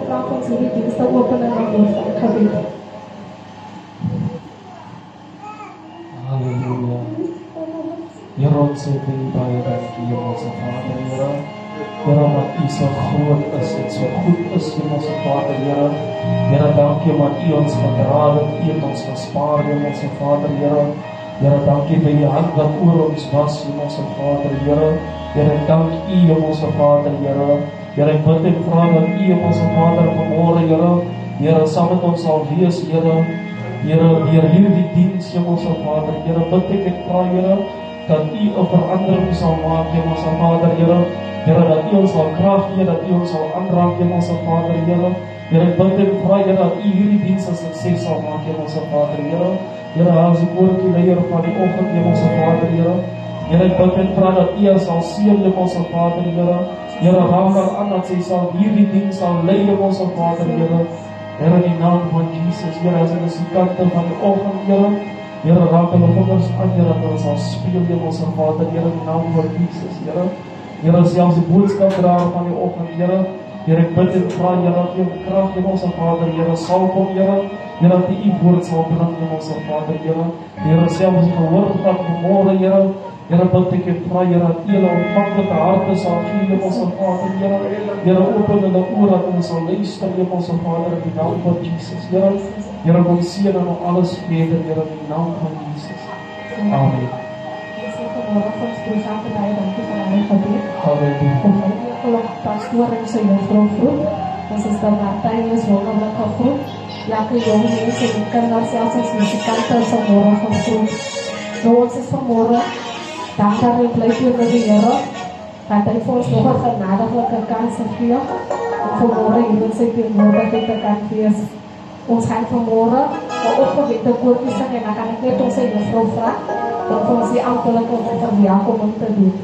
vraag ons hierdie dienste open in ons woord van gebed. Halleluja. Here, ons sê vir U baie dankie, Hemelse Vader, Here. Here, omdat U so groot is en so goed is, Hemelse Vader, Here. Here, dankie omdat U ons gedra het, U het ons gespaar, Hemelse Vader, Here. Here, dankie vir U hand wat oor ons was, Hemelse Vader, Here. Here, dank U, Hemelse Vader, Here. Here, ek bid en vra dat U, Hemelse Vader, vanmôre, Here, Here, saam met ons sal wees, Here. Here, deur hierdie diens, Hemelse Vader, Here, bid ek en vra, Here, dat U 'n verandering sal maak, Hemelse Vader, Here. Here, dat U ons sal krag gee, dat U ons sal aanraak, Hemelse Vader, Here. Here, ek bid en vra, Here, dat U hierdie diens 'n sukses sal maak, Hemelse Vader, Here. Here, as die woordleier van die oggend, Hemelse Vader, Here. Here, ek bid en vra dat U sal seën, Hemelse Vader, Here. Here, raak haar aan dat sy sal hierdie diens sal lei, Hemelse Vader, Here. Here, in die naam van Jesus, Here, as dit is die kante van die oggend, Here. Here, raak hulle vingers aan, Here, dat hulle sal speel, Hemelse Vader, Here, in die naam van Jesus, Here. Here, selfs die boodskapdraer van die oggend, Here. Here, ek bid en vra, Here, gee krag, Hemelse Vader, Here, salf hom, Here. Here, dat U woord sal bring, Hemelse Vader, Here. Here, selfs die gehoor van vanmôre, Here. Here, bid ek en vra, Here, dat U hulle ontvanklike harte sal gee, Hemelse Vader, Here. Here, open hulle oor dat hulle sal luister, Hemelse Vader, in die naam van Jesus, Here. Here, ons seën en alles vrede, Here, in die naam van Jesus. Amen. Vanmorgen ons toesaam te baie dankie vir hulle gebed. Halleluja. Ongelukkig pastoor en sy juffrou groet. Ons is dan Martijn is wonderlijke groet. Elke jong mense en kinders, selfs ons musikante is vanmorgen groet. Nou ons is vanmorgen dankbaar en bly vir die Here dat hy vir ons nog 'n genadige kans gee om vanmorgen hier in sy teenwoordigheid te kan wees. Ons gaan vanmorgen 'n opgewekte koortjie sing en dan kan ek net ons sy juffrou vra om vir ons die amptelike verwelkoming te doen.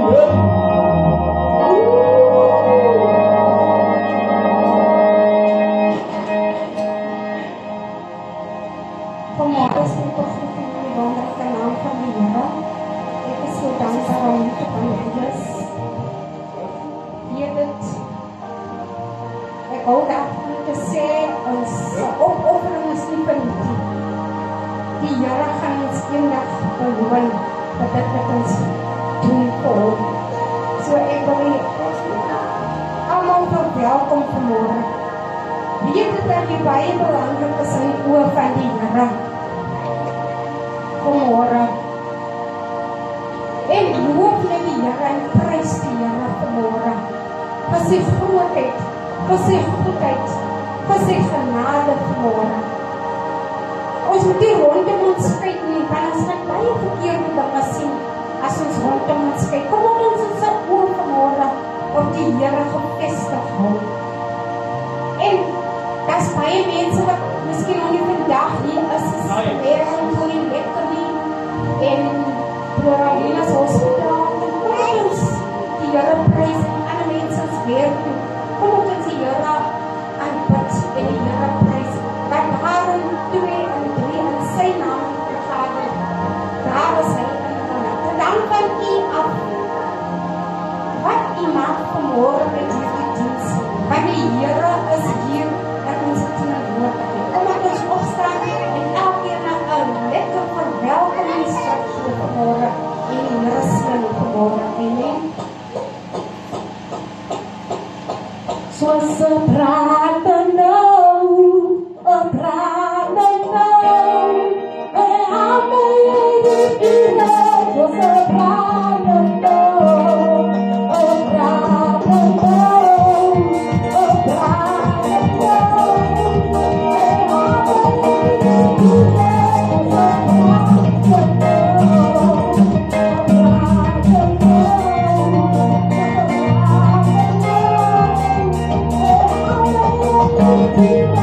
Vanmorgen is dit toch niet in die wonderlijke naam van die Here. Ek is so dankbaar om U te kan wees. Weet dit. Ek hou daarvan om te sê, ons opoffering is nie verniet nie. Die Here gaan ons eendag beloon dat dit met ons doen vir hom. So ek wil almal verwelkom vanmorgen. Weet dit dat die baie belangrik is in die oë van die Here. Vanmorgen. En loof net die Here en prys die Here vanmorgen. Vir sy grootheid, vir sy goedheid, vir sy genade vanmorgen. Ons moet nie rondom ons kyk nie, want ons gaan baie verkeerde dinge sien as ons rondom ons kyk. Kom op ons oor vanmorgen op die Here gevestig hou. En daar's baie mense wat miskien nog nie vandag hier is wêreld voor die lekker nie en Floralinas hospitaal. Kom ons die Here prys en ander mense is weer toe. Kom ons die Here aanbid en die Here prys. Want daarom 2 en 3 in sy naam vergader. Daar is hy in hulle. Dan van U af wat U maak vanmorgen met hierdie diens. Want die Here is hier en ons teenwoordigheid. Omdat ons opstaan en elkeen na 'n lekker verwelkomingsdag vanmorgen en die Here seën vanmorgen. Amen. Soos 'n brandende nou, 'n brandende nou, en almal die Here, soos 'n brandende nou, 'n brandende nou, 'n brandende nou, en almal die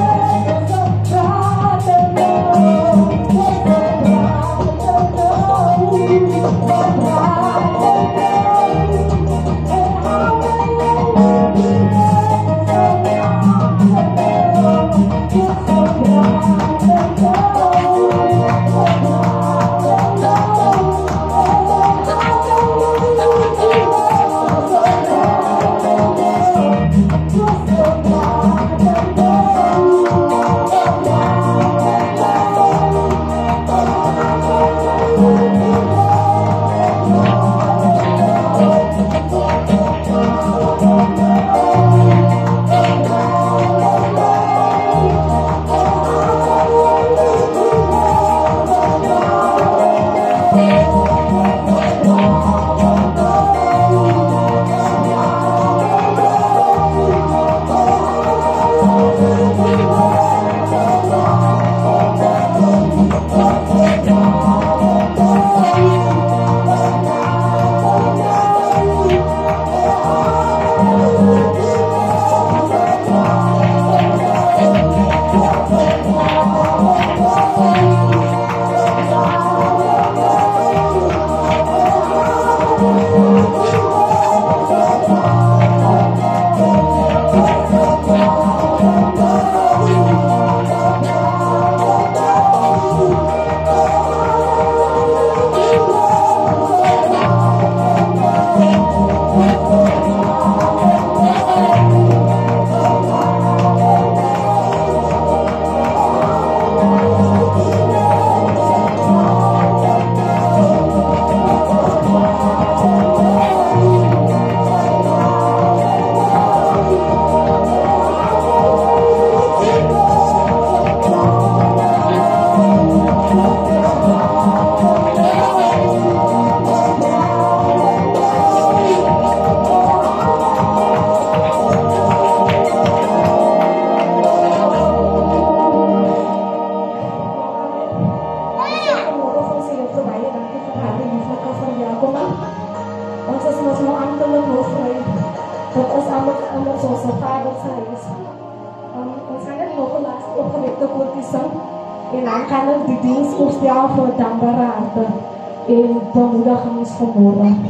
en dan kan ik de dienst opstellen voor dankbare harten en bemoedigings vanmorgen.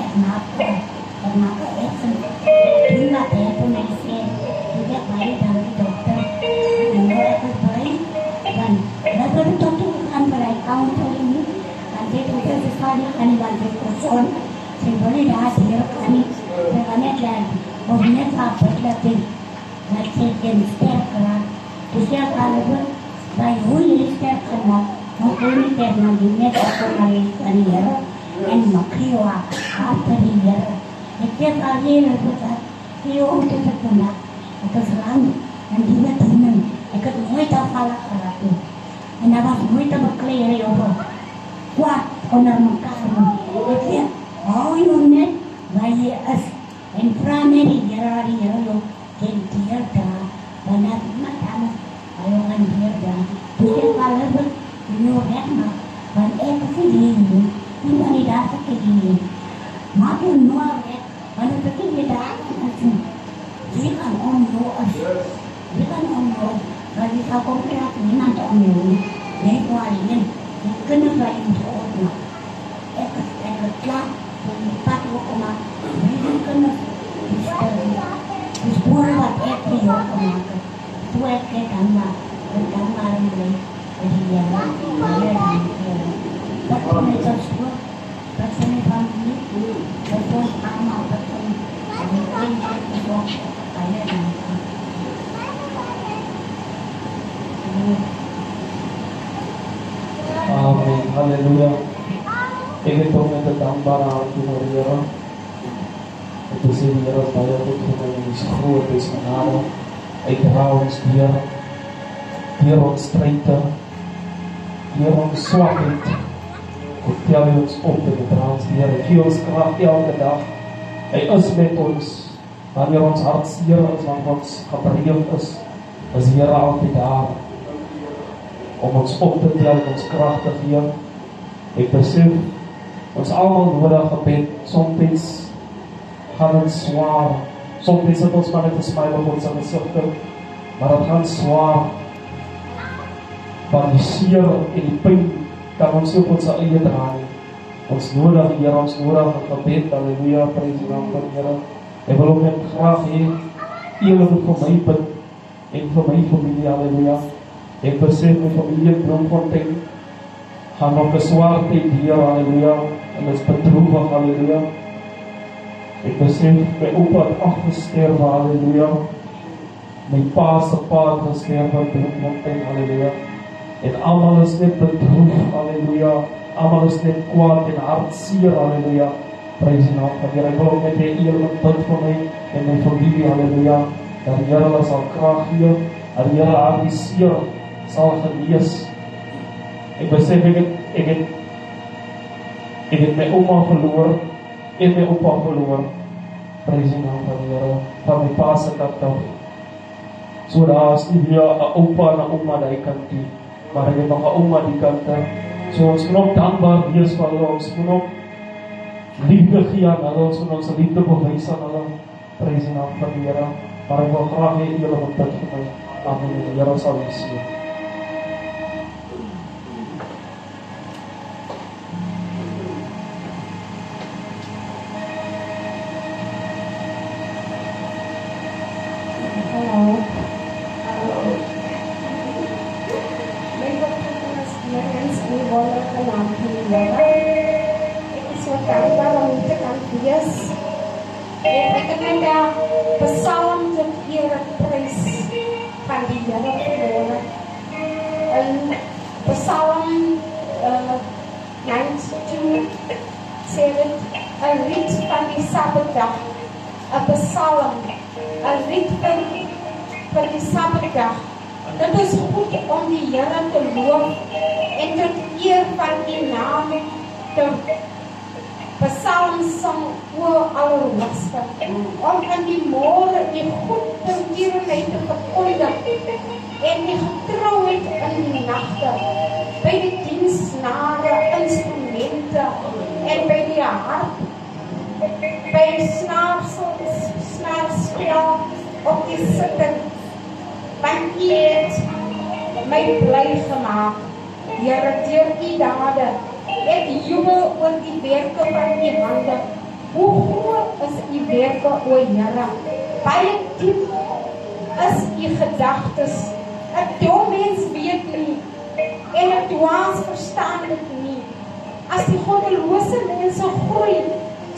Karena itu bila saya tu nasi juga baik dari dokter, ini aku baik dan lalu dokter kan berai kaunter ini, nanti dokter sekali kan bantu person, saya boleh dah dia kami, kerana dia bolehnya apa lagi, nanti dia step kerana, dia kalau pun baik boleh step kerana, mungkin dia nanti dia akan melihat dia, dan makriwa apa dia. Setiap kali lepas dia untuk terkena, atau selalu dan dia tenang, ikut muita falak falak tu. Kenapa muita berkelih apa? Kuat konar makamu. Dia ayunet bayi as primary jarari jaro dia dah banyak macam ayungan dia dah. Setiap kali lepas dia rema dan ekspedisi ini mana dah sekali. Makin luar Mana betul dia dah asing. Dia kan omlo asing. Dia kan omlo. Bagi saya konkret ni nanti omlo. Dia kuali ni. Dia kena bagi untuk orang. Ekat kelak. Empat wakama. Dia kena. Sepuluh buat ekri wakama. Tu ekri gambar. Gambar ni. Jadi dia bayar dia. Tapi macam semua. Rasanya kami betul amal betul mungkin itu saya nanti. Amin, haleluya. Ingin po nagtatambang ang tinuriya. Ito si Nira tayo po tunay ng isko at ismanaro ay tarawang siya. Hierong straighter. Hierong swakit. Tel ons op in die trans, Here, gee ons krag elke dag. Hy is met ons, wanneer ons hartseer is, wanneer ons gebreek is Here altyd daar, om ons op te tel, ons krag te gee. Ek besef, ons almal nodig gebed, soms gaan ons swaar, soms sit ons maar net 'n smile op ons gesigte, maar dit gaan swaar, van die seer en die pyn, kan ons op ons eie dra nie. Ons nodig, Here, ons nodig gebed, halleluja, prys die naam van Here. Ek wil ook net graag hê, eerlik vir my bid, en vir my familie, halleluja. Ek besef my familie in Bloemfontein, gaan nog 'n swaar tyd hier, halleluja, en is bedroevig, halleluja. Ek besef, my oupa het afgesterwe, halleluja. My pa se pa het gesterwe in Bloemfontein, halleluja. En almal is net bedroef, halleluja. Almal is net kwaad en hartseer, halleluja. Prys die naam van Here. Ek wil ook net hê eerlik bid vir my en my familie, halleluja. Dat die Here hulle sal krag gee, dat die Here haar die seer sal genees. Ek besef ek het my ouma verloor en my oupa verloor. Prys die naam van die Here. Van my pa se kant af. So daar is nie weer 'n oupa en 'n ouma daai kant nie. Maar ek het nog 'n ouma die kant. So ons moet ook dankbaar wees vir hulle, ons moet ook liefde gee aan hulle, ons moet ons liefde bewys aan hulle. Prys die naam van die Here. Maar ek wil graag hê julle moet bid vir my. Amen. Die Here sal u seën. Dit is goed om die Here te loof en tot eer van die naam te psalm sang oor Allerhoogste. Om in die môre die goedtierenheid te verkondig en die getrouheid in die nagte, by die diensnare instrumente en by die harp, by die snaarspel op die sitter. Want U het my bly gemaak, Here, deur U dade. Ek jubel oor die werke van U hande. Hoe groot is u werke, o Here? Baie diep is u gedagtes. 'n dom mens weet nie en 'n dwaas verstaan dit nie. As die goddelose mense groei,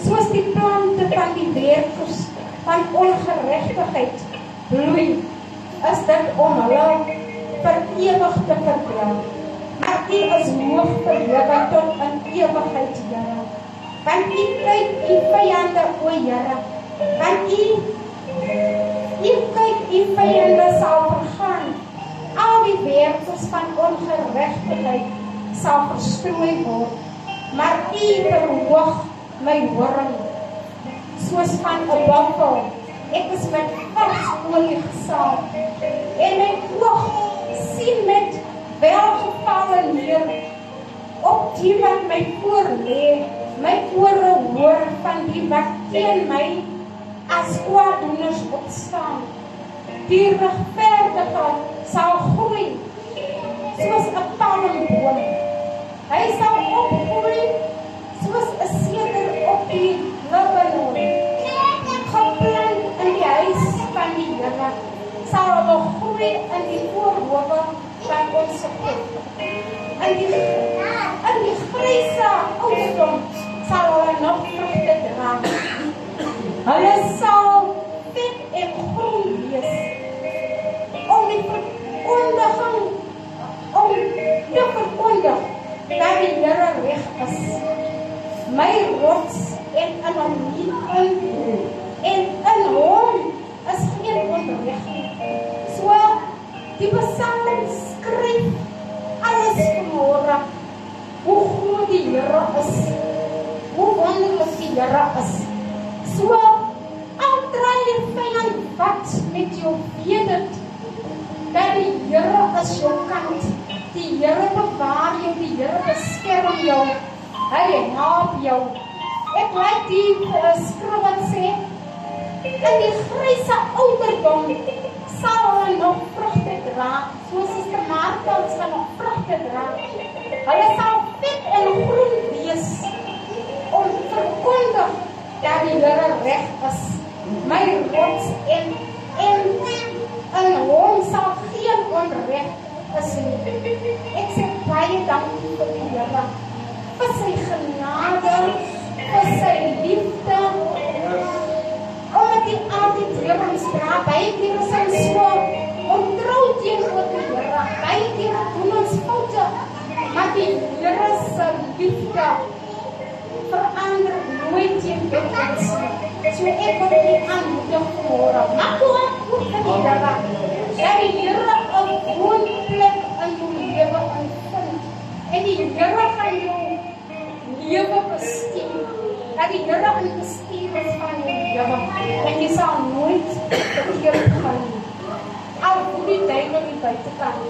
soos die plante van die werkers van ongeregtigheid bloei, is dit om hulle vir ewig te verdwyn. Maar u is hoog verhewe tot in ewigheid, Here. Want u kyk u vyande, o Here. Want u kyk u vyande sal vergaan. Al die werkers van ongeregtigheid sal verstrooi word. Maar u verhoog my horing, soos van 'n buffel. Ek is met vars olie gesalf, en my oog sien met welgevallen neer op die wat my voorlê. My ore hoor van die wat teen my as kwaaddoeners opstaan. Die regverdige sal groei soos 'n palmboom. Hy sal opgroei soos 'n seder op die Libanon. Geplant in die huis van die Here, sal hulle groei in die voorhoewe van ons God. In die gryse ouderdom sal hulle nog vrugte dra. Hulle sal vet en groen wees, om te verkondig dat die Here reg is. My rots en in hom is geen onreg nie. So die Psalm skryf alles vanmôre, hoe groot die Here is, hoe wonderlik die Here is. So al draai die vyand wat met jou, weet dit dat die Here is jou kant. Die Here bewaar jou, die Here beskerm jou, hy help jou. Ek like die skrif wat sê, in die gryse ouderdom sal hulle nog vrugte dra, soos die tomaatplants gaan nog vrugte dra. Hulle sal vet en groen wees, om te verkondig dat die Here reg is. My rots en in hom sal geen onreg is nie. Ek sê baie dankie vir die Here, vir sy genade, vir sy liefde, omdat hy altyd deur ons dra. Baie kere is ons so ontrou teenoor die Here, baie kere doen ons foute, maar die Here se liefde verander nooit teen ons. So ek wil nie aanmoedig vanmôre, maar ook vir die Here, dat die Here 'n woonplek in jou lewe vind, en die Here gaan jou lewe bestuur, dat die Here in bestuur is van jou lewe, en jy sal nooit verkeerd gaan nie. Al hoe die duiwel die buitekant,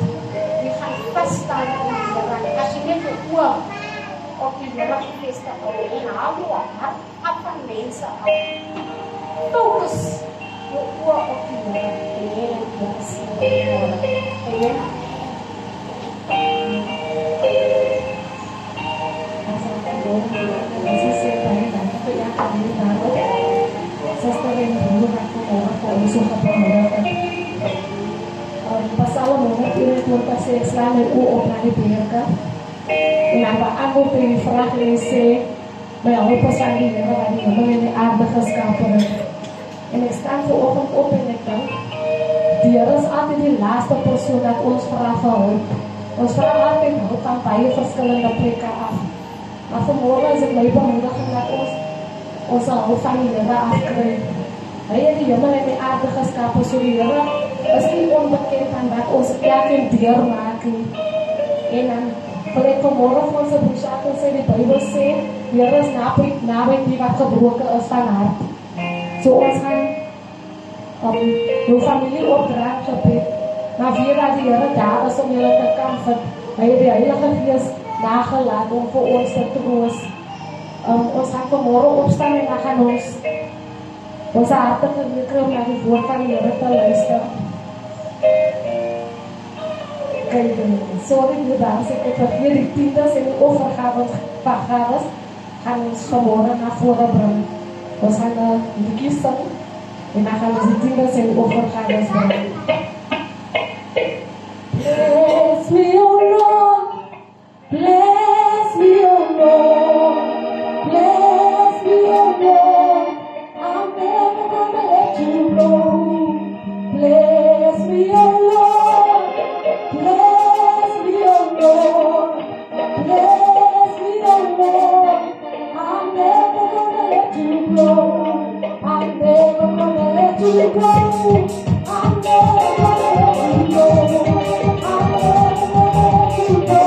jy gaan vasstaan in die Here, as jy net jou oog op die Here gefestig hou, en hou jou hart af van mense af. Fokus jou oog op die Here, en jy het jou gesien. Amen. Pasal nomor ini pun pasti selalu opname berka. Kenapa aku pilih vraag lezen bij Hoppas van die Here waar die Here in die aarde geskapen heeft. En ik sta vanochtend op en ik denk, die Here is altijd die laatste persoon dat ons vraagt van hulp. Ons vraagt altijd hulp van baie verschillende plekken af. Maar vanmorgen is het mij bemoedigend dat ons hulp van die Here afkrijgt. Hy het die hemel en die aarde geskapen, so die Here is nie onbekend aan wat ons elke deur maak nie. En dan wil ek vanmorgen van ons boesjakel sê, die Bybel sê, die Here is naby die wat gebroken is van hart. So ons gaan jou familie opdraag gebed, maar weer dat die Here daar is om julle te kan vind. Hy het die Heilige Gees nagelaat om vir ons te troos. Ons gaan vanmorgen opstaan en dan gaan ons harte verwikkel om na die woord van die Here te luister. Kijk, sorry broeders, ek het vergeet die tiendes en die offergaves gaan ons vanmorgen na vore bring. Ons gaan een liedje zingen. En dan gaan we de dieners en overgangers brengen. Bless me, oh Lord. Bless me, oh Lord. Bless me, oh Lord. I'm never gonna let you go. Bless me, oh Lord. Bless me, oh Lord. Bless me, oh Lord. I'm never gonna let you go. I'm never gonna let you go. I'm never gonna let you go. I'm never gonna let you go.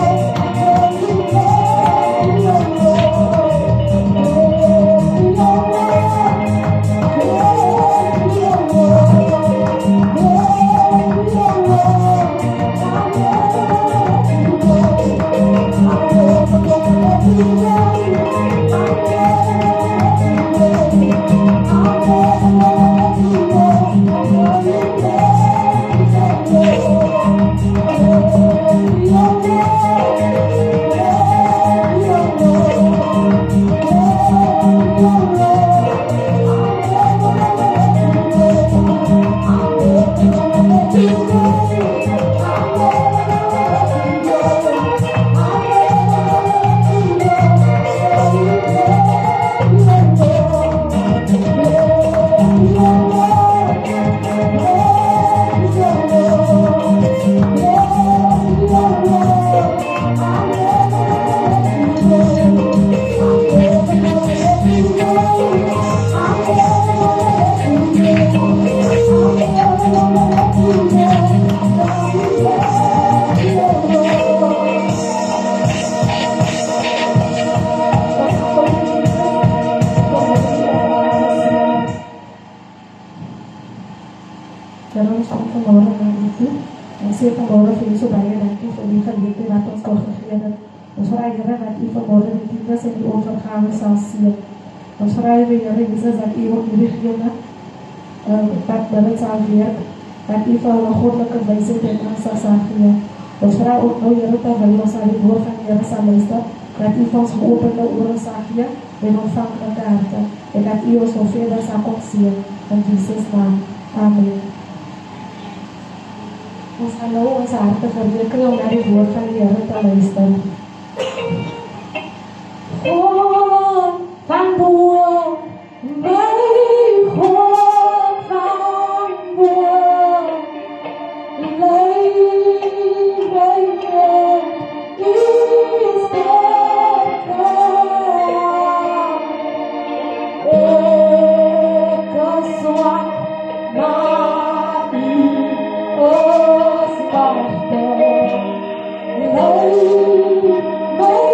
Ons vragen we, Heer Jezus, dat u ook die regionen dat het zal werken, dat u voor een goddelijke wijsheid en aanslag zal geven. Ons vragen ook nou, Heer, dat wij ons aan het woord van Heer zal luisteren, dat u voor ons geopende oren zal geven en ontvankelijke harten, en dat u ons nog verder zal zien. In Jezus' naam. Amen. Ons gaan nou onze harten verwikkelen om naar het woord van de Heer te luisteren. God van boven, mijn God van boven, leid mij met uw sterke hand. Ik is zwak, maar u is machtig. Leid mij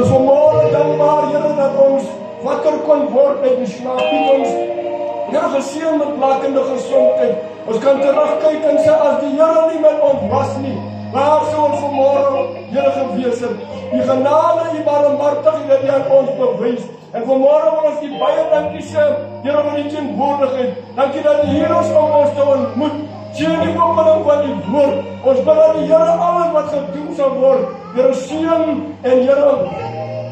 is vanmorgen dankbaar, Here, dat ons wakker kon word uit die slaap. Het ons, Here, geseën met blakende gesondheid. Ons kan terugkyk en sê, as die Here nie met ons was nie, waar sou ons vanmorgen, Here, gewees het? Die genade, die barmhartigheid, die aan ons bewys. En vanmorgen wil ons die baie dankie sê, Here, vir die teenwoordigheid. Dankie dat die Here ons om ons te ontmoet. Seën die opening van die woord. Ons bid dat die Here alles wat gedoen sal word, Here, seën en Here,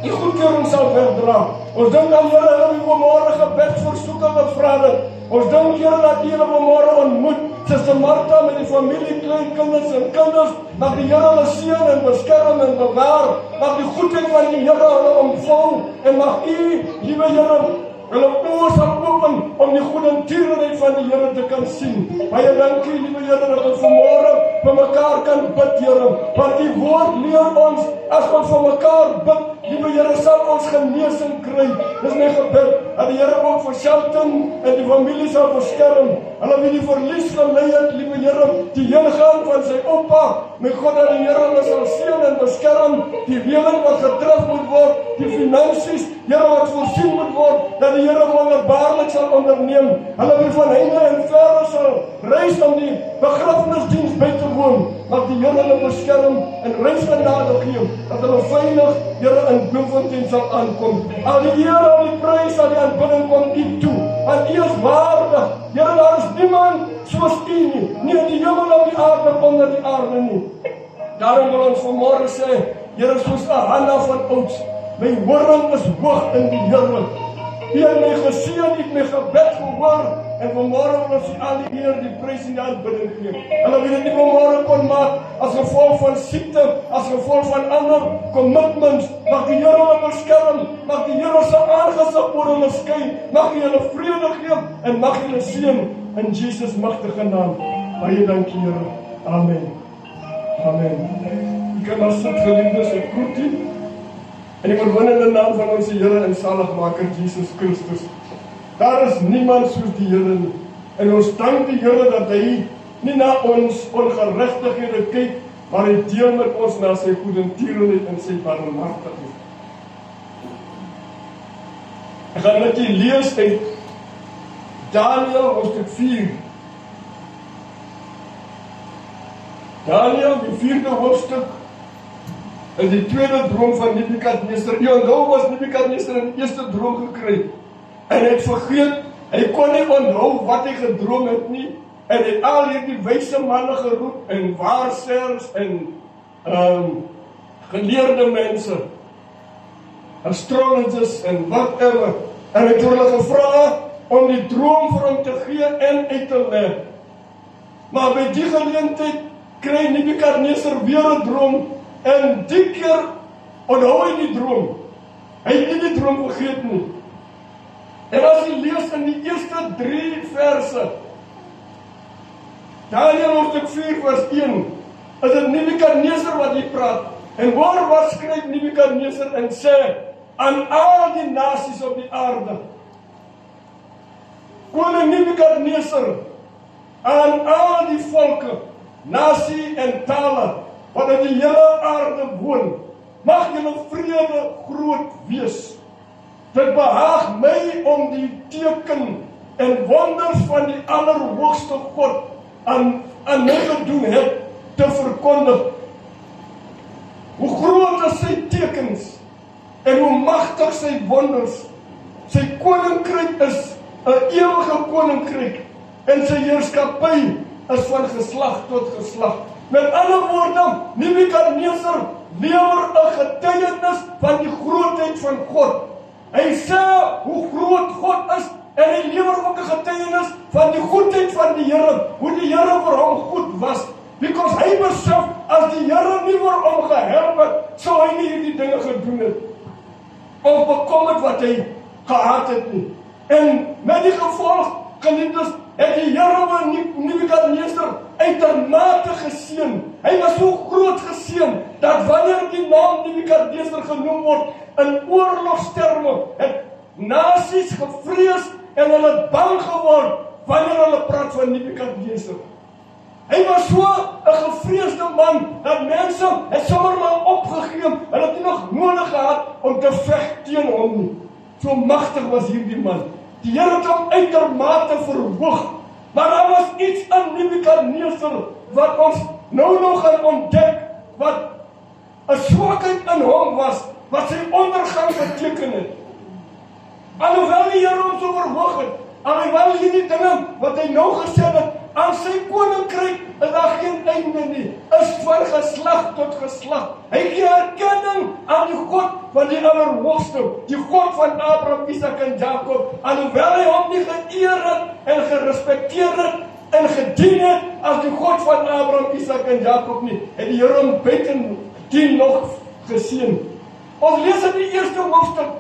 die goedkeuring sal wegdra. Ons dink aan Here, die vanmorgen gebedsversoeke gevra het. Ons dink, Here, dat die Here vanmorgen ontmoet. Suster Martha met die familie, kleinkinders en kinders. Mag die Here hulle seën en beskerm en bewaar. Mag die goedheid van die Here hulle omvou. En mag U, liewe Here, hulle oë sal open om die goedertierenheid van die Here te kan sien. Baie dankie, liewe Here, dat ons vanmorgen vir mekaar kan bid, Here. Want die woord leer ons, as ons vir mekaar bid, liewe Here, sal ons genesing kry. Dis my gebed, dat die Here ook vir Shelton en die familie sal beskerm. Hulle wie die verlies gelei het, liewe Here, die heengaan van sy oupa. My God, dat die Here hulle sal seën en beskerm. Die reëling wat getref moet word, die finansies, Here, wat voorsien moet word, dat die Here wonderbaarlik sal onderneem. Hulle wie van heinde en verre sal reis om die begrafnisdiens by te woon. Mag die Here hulle beskerm en reisgenade gee, dat hulle veilig, Here, in Bloemfontein sal aankom. Al die eer, al die prys, al die aanbidding kom U toe. Want U is waardig. Here, daar is niemand soos U nie. Nie in die hemel of die aarde, onder die aarde nie. Daarom wil ons vanmorgen sê, Here, soos 'n Hanna van ouds, my horing is hoog in die Here. U het my geseën, U het my gebed gehoor, en vanmorgen wil ons al die eer, die prys en die aanbidding gee. Hulle wie dit nie vanmorgen kon maak, as gevolg van siekte, as gevolg van ander commitments, mag die Here hulle beskerm, mag die Here sy aangesig oor hulle skyn, mag U hulle vrede gee, en mag U hulle seën, in Jesus magtige naam. Baie dankie, Here. Amen. Amen. U kan maar sit, geliefdes, en groet U. In die oorwinnende naam van ons Here en Saligmaker Jesus Christus. Daar is niemand soos die Here nie. En ons dank die Here dat Hy nie na ons ongerechtighede kyk, maar Hy deel met ons na sy goedertierenheid en sy barmhartigheid. Ek gaan met u lees uit Daniël hoofstuk 4. Daniël, die 4de hoofstuk, in die tweede droom van Nebukadneser. U onthou was Nebukadneser in die eerste droom gekry. En hy het vergeet, hy kon nie onthou wat hy gedroom het nie. En hy het al hierdie wyse manne geroep, en waarsers, en geleerde mense, astrologers, en whatever. En hy het hulle gevra om die droom vir hom te gee en uit te leg. Maar by die geleentheid kry Nebukadneser weer 'n droom, en die keer onthou hy die droom. Hy het nie die droom vergeet nie. En as jy lees in die eerste 3 verse, Daniël hoofstuk 4 vers 1, is dit Nebukadneser wat hier praat. En hoor wat skryf Nebukadneser en sê, aan al die nasies op die aarde. Koning Nebukadneser, aan al die volke, nasie en tale, wat in die hele aarde woon, mag julle vrede groot wees. Dit behaag my om die teken en wonders van die Allerhoogste God aan my gedoen het, te verkondig. Hoe groot is sy tekens, en hoe magtig sy wonders. Sy koninkryk is 'n ewige koninkryk, en sy heerskappy is van geslag tot geslag. Met ander woorde, Nebukadneser lewer 'n getuienis van die grootheid van God. Hy sê hoe groot God is, en hy lewer ook 'n getuienis van die goedheid van die Here, hoe die Here vir hom goed was. Because hy besef, as die Here nie vir hom gehelp het, sou hy nie hierdie dinge gedoen het, of bekom het wat hy gehad het nie. En met die gevolg, geliefdes, het die Here van Nebukadneser uitermate geseën. Hy was so groot geseën, dat wanneer die naam Nebukadneser genoem word, in oorlogsterme, het nasies gevrees, en hulle het bang geword, wanneer hulle praat van Nebukadneser. Hy was so 'n gevreesde man, dat mense het sommer maar opgegee, hulle het nie nog nodig gehad staat om te veg teen hom nie. So magtig was hierdie man. Die Here het hom uitermate verhoog. Maar daar was iets in Nebukadneser wat ons nou nog gaan ontdek, wat 'n swakheid in hom was, wat sy ondergang beteken het. Alhoewel die Here hom so verhoog het, alhoewel hierdie dinge wat hy nou gesê het, aan sy koninkryk is daar geen einde nie, is van geslag tot geslag. Hy gee erkenning aan die God van die Allerhoogste, die God van Abraham, Isak en Jakob, alhoewel hy hom nie geëer het en gerespekteer het en gedien het as die God van Abraham, Isak en Jakob nie, het die Here hom buitendien nog geseën. Ons lees in die eerste hoofstuk,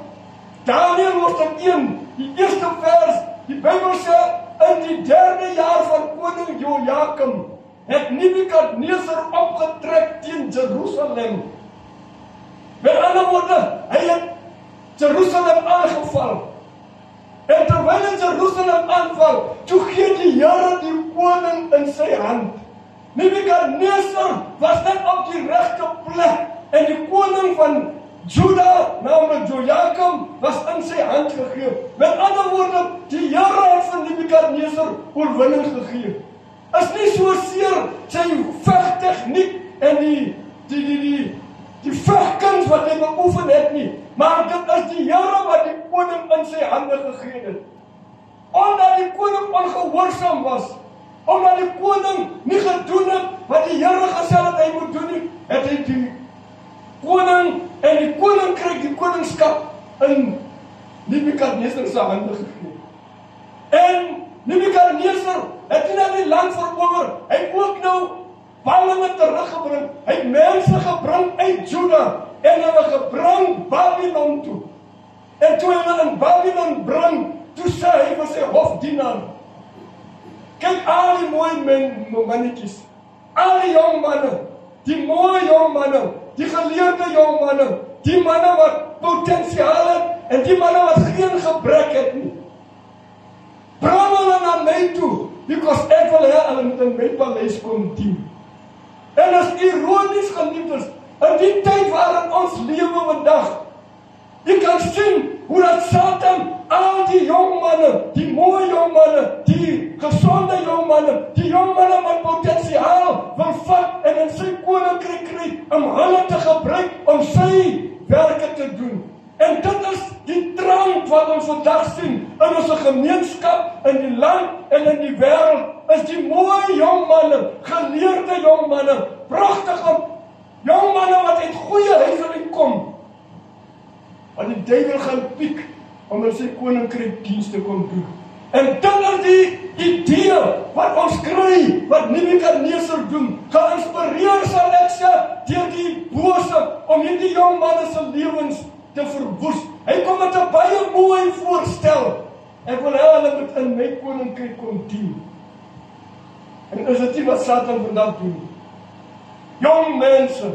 Daniël hoofstuk 1, die eerste vers, die Bybel sê, in die 3de jaar van koning Jojakim het Nebukadneser opgetrek teen Jerusalem. Met ander woorde, hy het Jerusalem aangeval. En terwyl hy Jerusalem aanval, toe gee die Here die koning in sy hand. Nebukadneser was net op die regte plek en die koning van Juda, naamlik Jojakim, was in sy hand gegee. Met ander woorde, die Here het vir Nebukadneser oorwinning gegee. Is nie soseer sy vegtegniek en die vegkuns wat hy beoefen het nie, maar dit is die Here wat die koning in sy hande gegee het. Omdat die koning ongehoorsaam was, omdat die koning nie gedoen het wat die Here gesê het hy moet doen nie, het hy die koning en die koninkryk, die koningskap in Nebukadneser se hande gegee. En Nebukadneser het nie net die land verower, hy het ook nou ballinge teruggebring, hy het mense gebring uit Juda en hulle gebring Babylon toe. En toe hulle in Babylon bring, toe sê hy vir sy hofdienaar, kyk al die mooi mannetjies, al die jong manne, die mooie jong manne, die geleerde jong manne, die manne wat potensiaal het en die manne wat geen gebrek het nie. Bring hulle na my toe, because ek wil hê hulle moet in my paleis kom dien. En as ironies geliefdes, in die tyd waarin ons lewe vandag, jy kan sien hoe dat Satan al die jong manne, die mooie jong manne, die gesonde jong manne, die jong manne met potensiaal wil vat en in sy koninkryk kry om hulle te gebruik om sy werke te doen. En dit is die trend wat ons vandag sien in ons gemeenskap, in die land en in die wêreld, is die mooie jong manne, geleerde jong manne, pragtige jong manne wat uit goeie huise kom, wat die duiwel gaan piek om in sy koninkryk diens te kom doen. En dit is die idee wat ons kry, wat Nebukadneser doen, geïnspireer sal ek sê deur die bose om hierdie jong manne se lewens te verwoes. Hy kom met 'n baie mooi voorstel. Ek wil hê hulle moet in my koninkryk kom dien. En is dit nie wat Satan vandag doen? Jong mense,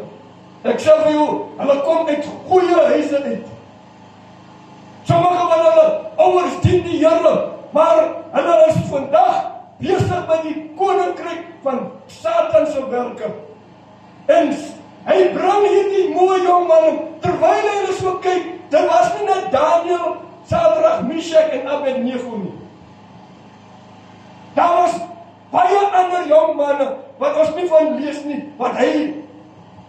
ek sê vir jou, hulle kom uit goeie huise uit. Sommige van hulle ouers dien die Here, maar hulle is vandag besig met die koninkryk van Satan se werke. En hy bring hierdie mooi jong manne, terwyl hy so kyk, dit was nie net Daniël, Sadrag, Meshach en Abednego nie. Daar was baie ander jong manne, wat ons nie van lees nie, wat hy,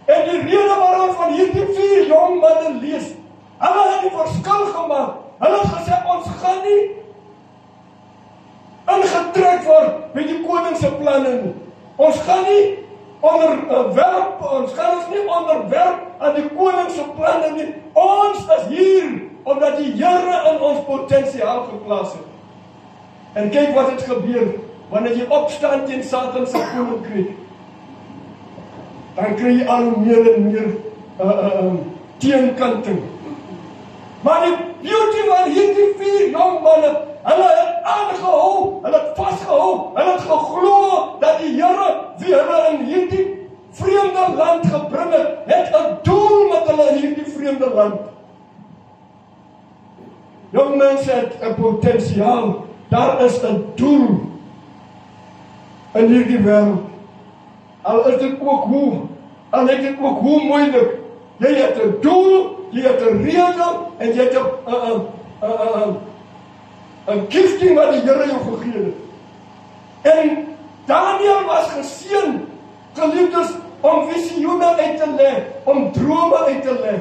en die rede waarom van hierdie 4 jong manne lees, hulle het die verskil gemaak. Hulle het gesê, ons gaan nie ingetrek word met die koning se planne nie. Ons gaan nie ons gaan ons nie onderwerp aan die koning se planne nie. Ons is hier, omdat die Here in ons potensiaal geplaas het. En kyk wat het gebeur, wanneer jy opstaan teen Satan se koninkryk, dan kry jy al meer en meer teenkanting. Maar die beauty van hierdie 4 jong manne, hulle het aangehou, hulle het vasgehou, hulle het geglo dat die Here, wie hulle in hierdie vreemde land gebring het 'n doel met hulle in hierdie vreemde land. Jong mense het 'n potensiaal, daar is 'n doel in hierdie wêreld. Al is dit ook hoe moeilik, jy het 'n doel, jy het 'n rede en jy het 'n gifting wat die Here jou gegee het. En Daniel was geseën, geliefdes, om visioene uit te lê, om drome uit te lê.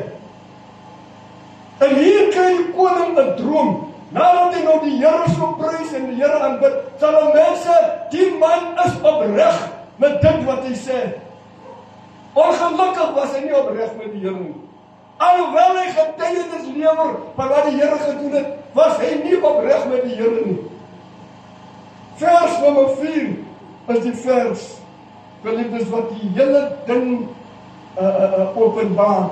En hier kry die koning 'n droom. Nadat hy nou die Here so prys en die Here aanbid, sal die mense, die man is opreg met dit wat hy sê. Ongelukkig was hy nie opreg met die Here nie. Alhoewel hy getuienis lewer van wat die Here gedoen het, was hy nie opreg met die Here nie. Vers nommer 4 is die vers, geliefdes, wat die hele ding openbaar.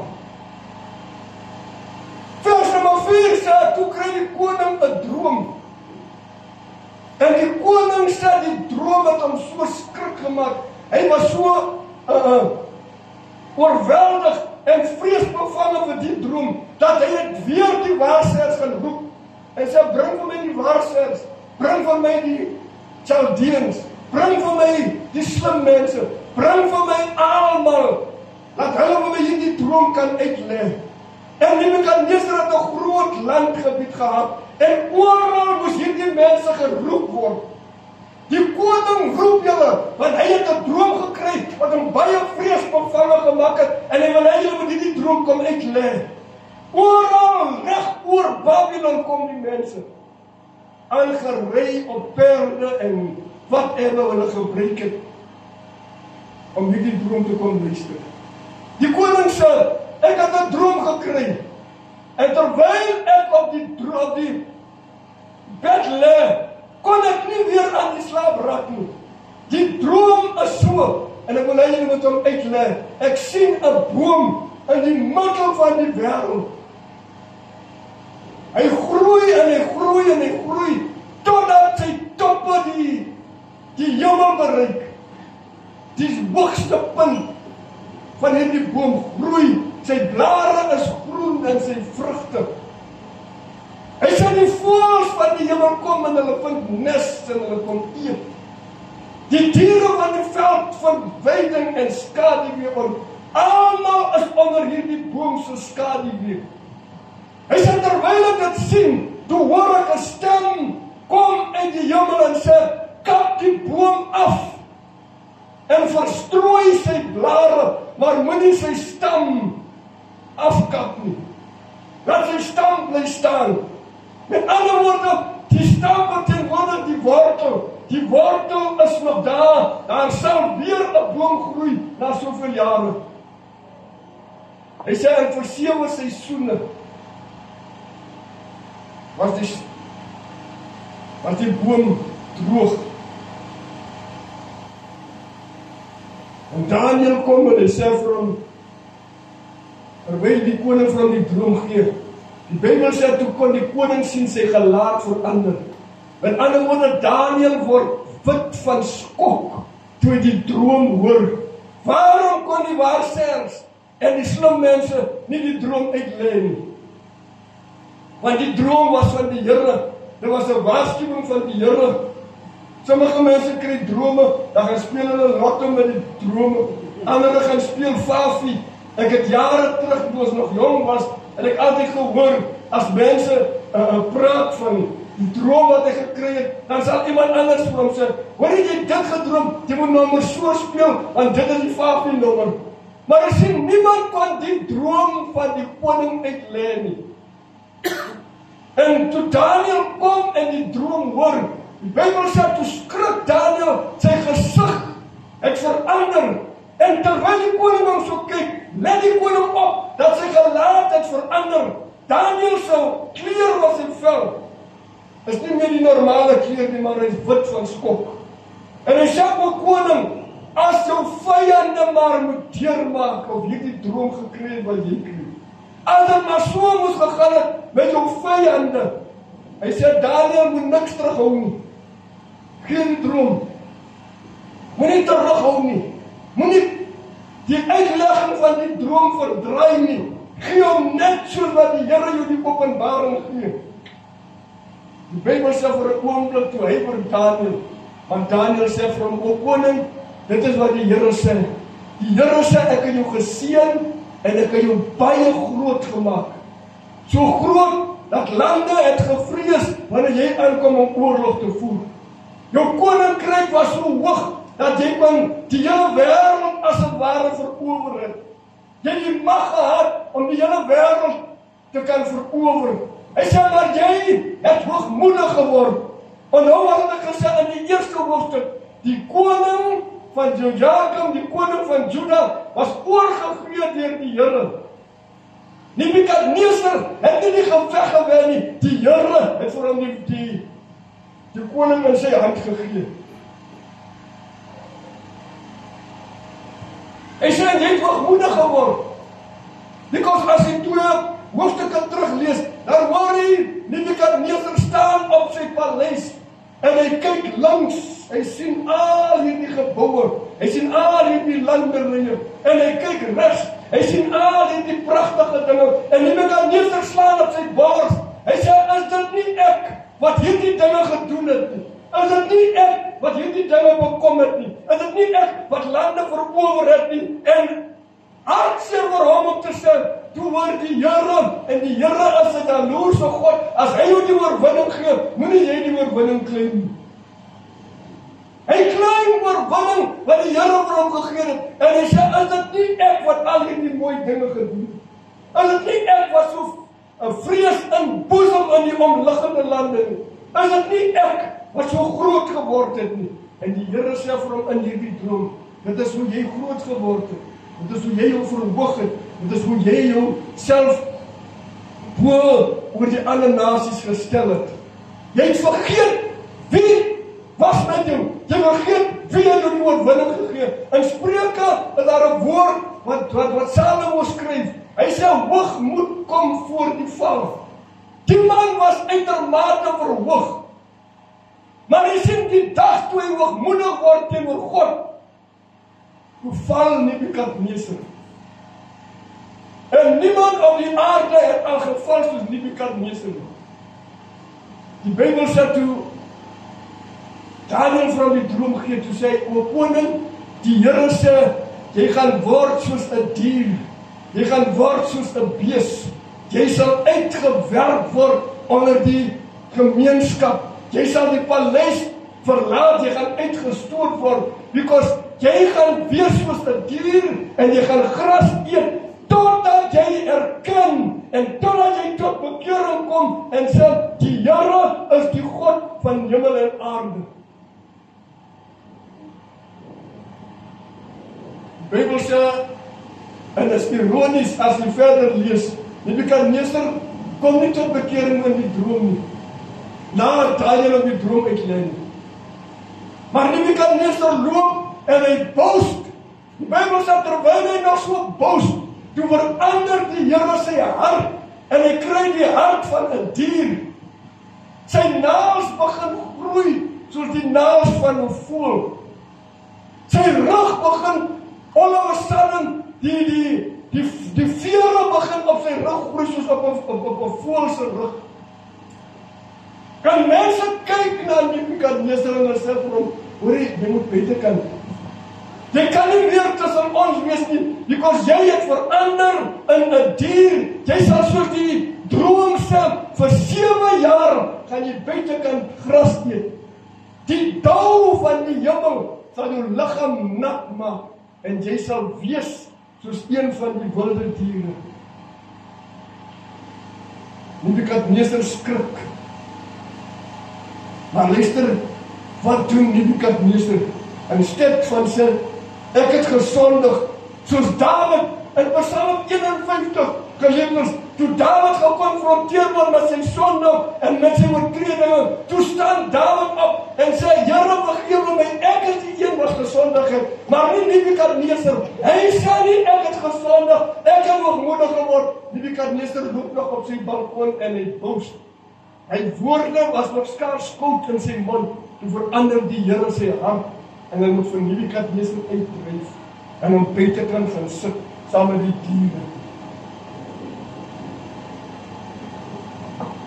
Vers nommer 4 sê, toe kry die koning 'n droom. En die koning sê, die droom het hom so skrik gemaak. Hy was so oorweldig en vreesbevange vir die droom, dat hy het weer die waarsêers gaan roep. En sê, bring vir my die waarsêers, bring vir my die Chaldeans, bring vir my die slim mense, bring vir my almal, laat hulle vir my hierdie droom kan uitlê. En Nebukadneser het 'n groot landgebied gehad, en oral moes hierdie mense geroep word. Die koning roep julle, want hy het 'n droom gekry, wat hom baie vreesbevange gemaak het, en hy wil hê julle moet hierdie droom kom uitlê. Oral, reg oor Babylon kom die mense, aangery op perde en whatever hulle gebruik het, om hierdie droom te kom luister. Die koning sê, ek het 'n droom gekry, en terwyl ek op die bed lê, kon ek nie weer aan die slaap raak nie. Die droom is so, en ek wil hê julle moet hom uitlê. Ek sien 'n boom in die middel van die wêreld. Hy groei en hy groei en hy groei, totdat sy toppe die hemel bereik. Die hoogste punt van hierdie boom groei, sy blare is groen en sy vrugte. Hy sê die voëls van die hemel kom en hulle vind nes en hulle kom eet. Die diere van die veld vind weiding en skaduwee om. Almal is onder hierdie boom se skaduwee. Hy sê terwyl ek dit sien, toe hoor ek 'n stem kom uit die hemel en sê, kap die boom af en verstrooi sy blare, maar moenie sy stam afkap nie. Laat sy stam bly staan. Met ander woorde, die stam verteenwoordig die wortel. Die wortel is nog daar sal weer 'n boom groei na soveel jare. Hy sê, en vir 7 seisoene was die boom droog. En Daniel kom en hy sê vir hom, terwyl die koning vir hom die droom gee, die Bybel sê, toe kon die koning sien sy gelaat verander. Met ander woorde, Daniel word wit van skok, toe hy die droom hoor. Waarom kon die waarsêers en die slim mense nie die droom uitlê nie? Want die droom was van die Here. Dit was 'n waarskuwing van die Here. Sommige mense kry drome, dan gaan speel hulle lotto met die drome. Ander gaan speel fafie. Ek het jare terug, toe ons nog jong was, en ek altyd gehoor, as mense praat van die droom wat hy gekry het, dan sal iemand anders vir hom sê, hoor jy dit gedroom, jy moet nommer so speel, want dit is die fafie nommer. Maar ek sien, niemand kon die droom van die koning uitlê nie. En toe Daniel kom en die droom hoor, die Bybel sê, toe skrik Daniel, sy gesig het verander. En terwyl die koning hom so kyk, let die koning op, dat sy gelaat het verander. Daniel se kleur was in vel. Is nie meer die normale kleur nie, maar hy is wit van skok. En hy sê, o koning, as jou vyande maar moet deurmaak, of hierdie droom gekry het wat jy kry. As dit maar so moes gegaan het met jou vyande. Hy sê, Daniel moet niks terughou nie. Geen droom. Moenie terughou nie. Moenie die uitlegging van die droom verdraai nie. Gee hom net soos wat die Here jou die openbaring gee. Die Bybel sê vir 'n oomblik toe hy vir Daniel, want Daniel sê vir hom, o koning, dit is wat die Here sê. Die Here sê, ek het jou geseën en ek het jou baie groot gemaak. so groot dat lande het gevrees wanneer jy aankom om oorlog te voer. Jou koninkryk was so hoog dat jy kon die hele wêreld as 'n ware verower het. Jy het die mag gehad om die hele wêreld te kan verower. Hy sê maar jy het hoogmoedig geword. En nou was dit gesê in die eerste hoofstuk, die koning van Jehoiakim, die koning van Juda, was oorgegee deur die Here. Nebukadneser het nie die geveg gewen nie. Die Here het vir hom die koning in sy hand gegee. Hy sê jy het hoogmoedig geword. Because as jy 2 hoofstukke teruglees, dan hoor jy Nebukadneser staan op sy paleis en hy kyk langs. Hy sien al hierdie geboue, hy sien al hierdie landerye en hy kyk regs. Hy sien al hierdie pragtige dinge en Nebukadneser slaan op sy bors. Hy sê, is dit nie ek wat hierdie dinge gedoen het nie? Is dit nie ek wat hierdie dinge bekom het nie? Is dit nie ek wat lande verower het nie? En hartseer vir hom om te sê, toe hoor die Here, en die Here is 'n jaloerse God. As hy jou die oorwinning gee, moenie jy die oorwinning claim nie. Hy claim oorwinning wat die Here vir hom gegee het. En hy sê, is dit nie ek wat al hierdie mooi dinge gedoen het? Is dit nie ek wat so 'n vrees in boesem in die omliggende lande nie? Is dit nie ek wat so groot geword het nie? En die Here sê vir hom in hierdie droom, dit is hoe jy groot geword het. Dit is hoe jy jou verhoog het. Dit is hoe jy jou self bo oor die ander nasies gestel het. Jy het vergeet wie was met jou. Jy vergeet wie het jou die oorwinning gegee. In Spreuke is daar 'n woord wat Salomo skryf. Hy sê hoogmoed kom voor die val. Die man was uitermate verhoog. Maar hy sien die dag toe hy hoogmoedig word teenoor God, hoe val Nebukadneser. En niemand op die aarde het al geval soos Nebukadneser. Die Bybel sê toe Daniel van die droom gee, toe sê, o koning, die Here sê, jy gaan word soos 'n dier, jy gaan word soos 'n bees, jy sal uitgewerp word onder die gemeenskap, jy sal die paleis verlaat, jy gaan uitgestoot word, because jy gaan wees soos 'n dier, en jy gaan gras eet, totdat jy erken, en totdat jy tot bekering kom, en sê, die Here is die God van hemel en aarde. Die Bybel sê, en is ironies as jy verder lees, Nebukadneser kom nie tot bekering in die droom nie, na Daniel op die droom uitlei nie. Maar Nebukadneser loop en hy boast. Die Bybel sê terwyl hy nog so boast, toe verander die Here sy hart en hy kry die hart van 'n dier. Sy naels begin groei soos die naels van 'n voël. Sy rug begin all of a sudden die vere begin op sy rug groei soos op 'n voël se rug. Kan mense kyk na Nebukadneser en sê vir hom, hoorie, jy moet beter kan. Jy kan nie meer tussen ons wees nie, because jy het verander in 'n dier. Jy sal soos die droom sê, vir 7 jaar gaan jy buitekant gras eet. Die dauw van die hemel sal jou liggaam nat maak, en jy sal wees soos een van die wilde diere. Nebukadneser skrik. Maar luister, wat doen Nebukadneser? Instead van sê, ek het gesondig, soos Dawid in Psalm 51 gelees, toe Dawid gekonfronteer word met sy sonde en met sy oortredinge, toe staan Dawid op en sê, Here vergewe my, ek is die een wat gesondig het, maar nie Nebukadneser. Hy sê nie, ek het gesondig, ek het hoogmoedig geword. Nebukadneser loop nog op sy balkon en hy boast. Hy woorde was nog skaars koud in sy mond, toe verander die Here sy hart, en hy moet vir Nebukadneser uitdryf, en hom buitekant gaan sit, saam met die diere.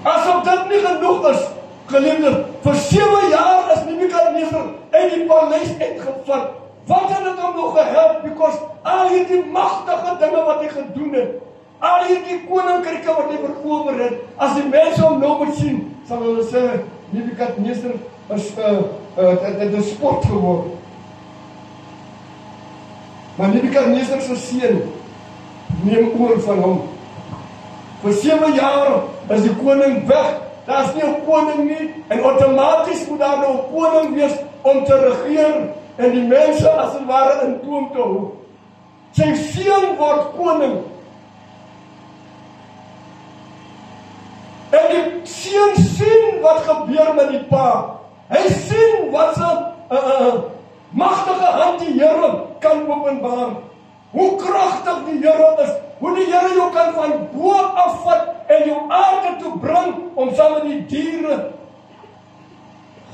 Asof dit nie genoeg is, geliefdes, vir 7 jaar is Nebukadneser uit die paleis uitgevat. Wat het dit hom nog gehelp? Because al hierdie magtige dinge wat hy gedoen het, al hierdie koninkryke wat hy verower het, as die mense hom nou moet sien, sal hulle sê, Nebukadneser is het 'n sport geword. Maar Nebukadneser se seun neem oor van hom. Vir 7 jaar is die koning weg. Daar is nie 'n koning nie, en outomaties moet daar nou 'n koning wees om te regeer en die mense as het ware in toom te hou. Sy seun word koning. En die seun sien wat gebeur met die pa. Hy sien wat se magtige hand die Here kan openbaar. Hoe kragtig die Here is. Hoe die Here jou kan van bo afvat en jou aarde toe bring om saam met die diere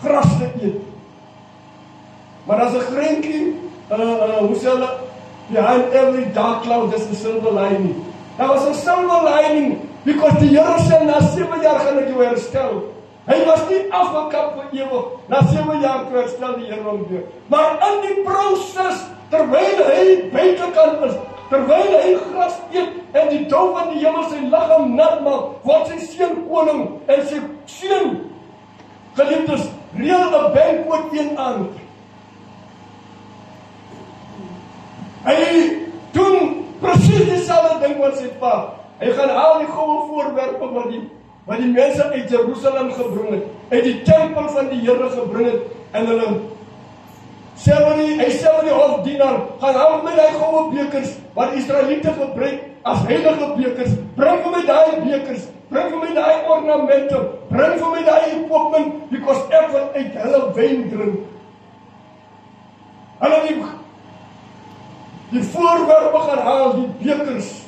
gras te eet. Maar as 'n greintjie, hoe sê hulle, behind every dark cloud is a silver lining. Daar was 'n silver lining, because die Here sê, na 7 jaar gaan ek jou herstel. Hy was nie afgekap vir ewig, na 7 jaar toe herstel die Here hom weer. Maar in die proses, terwyl hy buitekant is, terwyl hy gras eet en die dou van die hemel sy liggaam nat maak, word sy seun koning en sy seun, geliefdes, reël 'n banquet een aand. Hy doen presies dieselfde ding wat sy pa. Hy gaan al die goue voorwerpe wat die mense uit Jerusalem gebring het, uit die tempel van die Here gebring het, en hulle hy sê vir die hofdienaar, gaan haal my die goue bekers, wat die Israeliete gebruik as heilige bekers, bring vir my die bekers, bring vir my die ornamente, bring vir my die equipment, because ek wil uit hulle wyn drink. Hulle die voorwerpe gaan haal, die bekers,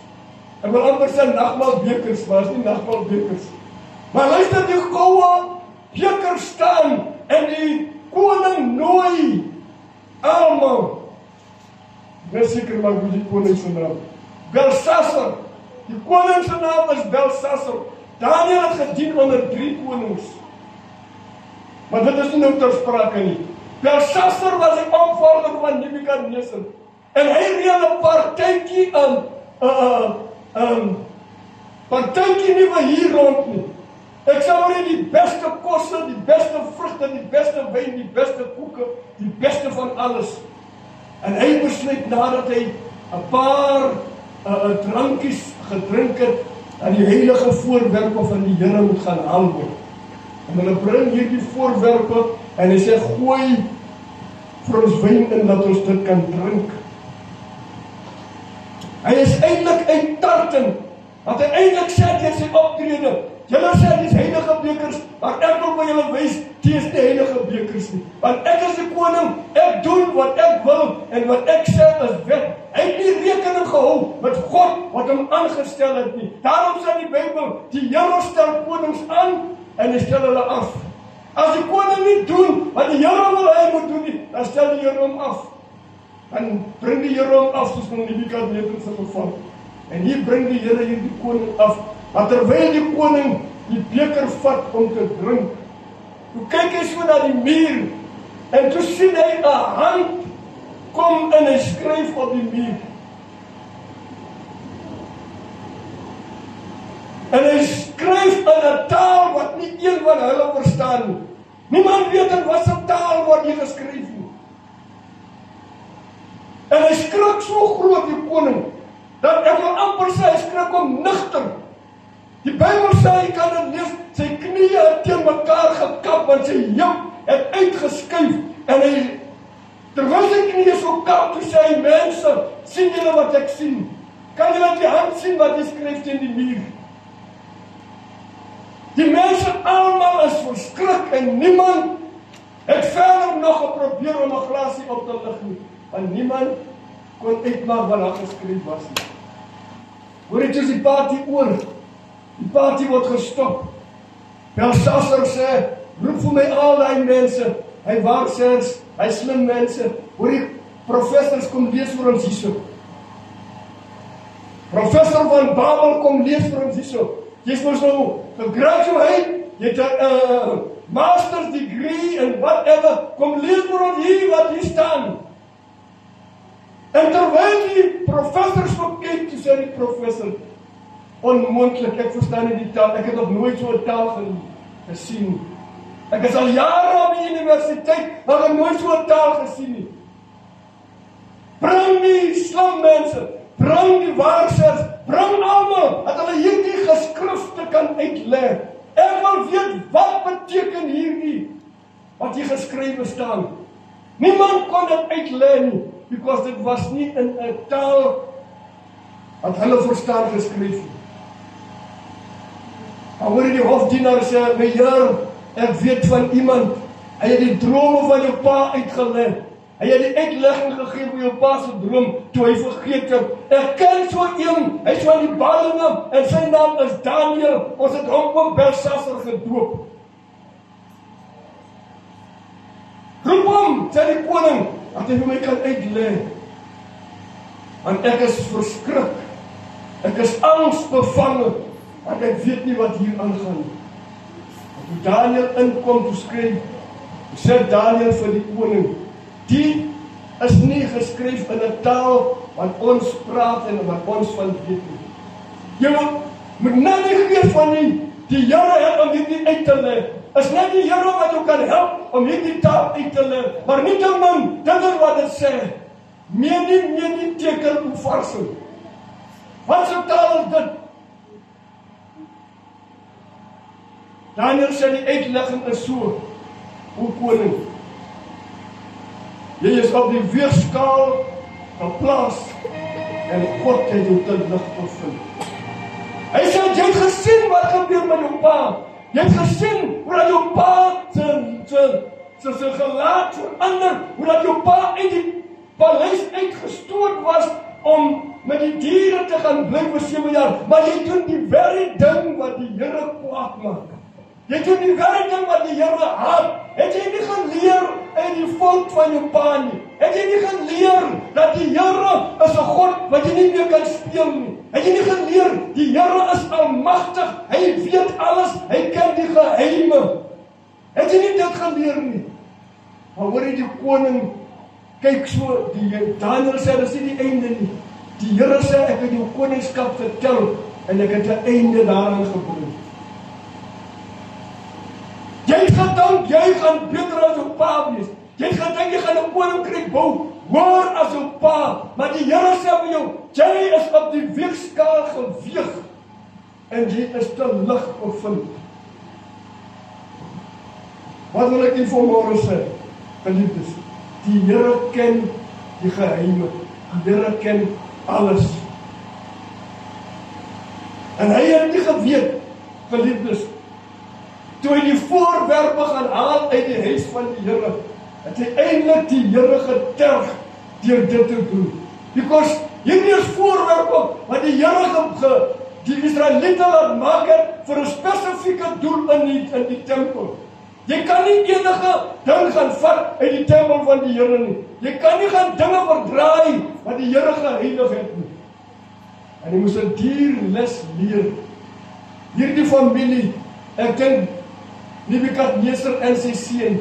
ek wil amper sê nagmaal bekers, maar is nie nagmaal bekers. Maar luister, die goue bekers staan, en die koning nooi almal. Ek is seker maar hoe die koning se naam. Belshazzar. Die koning se naam is Belshazzar. Daniel het gedien onder 3 konings. Maar dit is nie nou ter sprake nie. Belshazzar was die opvolger van Nebukadneser. En hy reël 'n partytjie partytjie nie vir hier rond nie. Ek sal maar die beste kosse, die beste vrugte, die beste wyn, die beste koeke, die beste van alles. En hy besluit nadat hy 'n paar drankies gedrink het, dat die heilige voorwerpe van die Here moet gaan haal word. En hulle bring hierdie voorwerpe en hy sê, gooi vir ons wyn in dat ons dit kan drink. Hy is eintlik uittartend, want hy eintlik sê dit sy optrede. Julle sê dis heilige bekers, maar ek wil vir julle wys, dit is nie heilige bekers nie. Want ek is die koning, ek doen wat ek wil, en wat ek sê is wet. Hy het nie rekening gehou met God wat hom aangestel het nie. Daarom sê die Bybel, die Here stel konings aan, en hy stel hulle af. As die koning nie doen wat die Here wil hy moet doen nie, dan stel die Here hom af. Dan bring die Here hom af, soos in Nebukadneser se geval. En hier bring die Here hierdie koning af. Maar terwyl die koning die beker vat om te drink, toe kyk hy so na die muur, en toe sien hy 'n hand kom en hy skryf op die muur. En hy skryf in 'n taal wat nie een van hulle verstaan nie. Niemand weet in wat se taal word hier geskryf nie. En hy skrik so groot, die koning, dat ek wil amper sê, hy skrik om nigter. Die Bybel sê, hy kan dit lees, sy knieë het teen mekaar gekap, want sy heup het uitgeskuif, en hy, terwyl sy knieë so kap, toe sê hy, mense, sien julle wat ek sien? Kan julle die hand sien wat hy skryf teen die muur? Die mense almal is verskrik, en niemand het verder nog geprobeer om 'n glasie op te lig nie, want niemand kon uitmaak wat daar geskryf was nie. Hoor het jy die party oor? Die party word gestop. Belshazzar sê, roep vir my al die mense, hy waarsêers, hy slim mense, hoor die professors kom lees vir ons hierso. Professor van Babel kom lees vir ons hierso. Jy's mos nou gegraduate, jy het 'n master's degree en whatever, kom lees vir ons hier wat hier staan. En terwyl die professors kyk, toe sê die professor, onmoontlik, ek verstaan nie die taal, ek het nog nooit so 'n taal gesien. Ek is al jare op die universiteit, maar ek het nooit so 'n taal gesien nie. Bring die slim mense, bring die waarsers, bring almal, dat hulle hierdie geskrifte kan uitleg. Ek wil weet, wat beteken hierdie, wat hier geskrywe staan. Niemand kon dit uitleg nie, because dit was nie in 'n taal, wat hulle verstaan geskryf nie. Maar hoor die hofdienaar sê, my Heer, ek weet van iemand, hy het die drome van jou pa uitgeleg. Hy het die uitlegging gegee vir jou pa se droom, toe hy vergeet het. Ek ken so een, hy is van die Ballinge, en sy naam is Daniel, ons het hom ook Belshazzar gedoop. Roep hom, sê die koning, dat hy vir my kan uitleg. Want ek is verskrik, ek is angsbevange, want ek weet nie wat hier aangaan. Toe Daniel inkom, toe skryf, sê Daniel vir die koning, die is nie geskryf in 'n taal wat ons praat en wat ons van weet nie. Jy moet nou nie gees van die Here het om hierdie uit te lê. Is net die Here wat jou kan help om hierdie taal uit te lê. Maar nietemin, dit is wat dit sê. Meer nie teken oefening. Wat se taal is dit? Daniel sê die uitlegging is so, o koning, jy is op die weegskaal geplaas en God het jou te lig gevind. Hy sê, jy het gesien wat gebeur met jou pa. Jy het gesien hoe dat jou pa sy gelaat verander, hoe dat jou pa uit die paleis uitgestoot was om met die diere te gaan bly vir 7 jaar. Maar jy doen die very ding wat die Here kwaad maak. Jy doen die very ding wat die Here haat. Het jy nie geleer in die volk van jou pa nie? Het jy nie geleer dat die Here is 'n God wat jy nie meer kan speel nie? Het jy nie geleer, die Here is almagtig, hy weet alles, hy ken die geheime. Het jy nie dit geleer nie? Maar hoor jy die koning, kyk so, die Daniel sê, dit is nie die einde nie. Die Here sê, ek het jou koningskap vertel, en ek het 'n einde daaraan gebring. Jy het gedink, jy gaan beter as jou pa wees. Jy het gedink, jy gaan 'n koninkryk bou, hoor as jou pa. Maar die Here sê vir jou, jy is op die weegskaal geweeg, en jy is te lig bevind. Wat wil ek hier vanmôre sê, geliefdes? Die Here ken die geheime, die Here ken alles. En hy het nie geweet, geliefdes, toe hy die voorwerpe gaan haal uit die huis van die Here, het hy eintlik die Here geterg deur dit te doen. Because hierdie is voorwerpe wat die Here die Israeliete laat maak het vir 'n spesifieke doel in die tempel. Jy kan nie enige ding gaan vat uit die tempel van die Here nie. Jy kan nie gaan dinge verdraai wat die Here geheilig het nie. En jy moes 'n dierles leer. Hierdie familie, ek dink Nebukadneser en sy seun,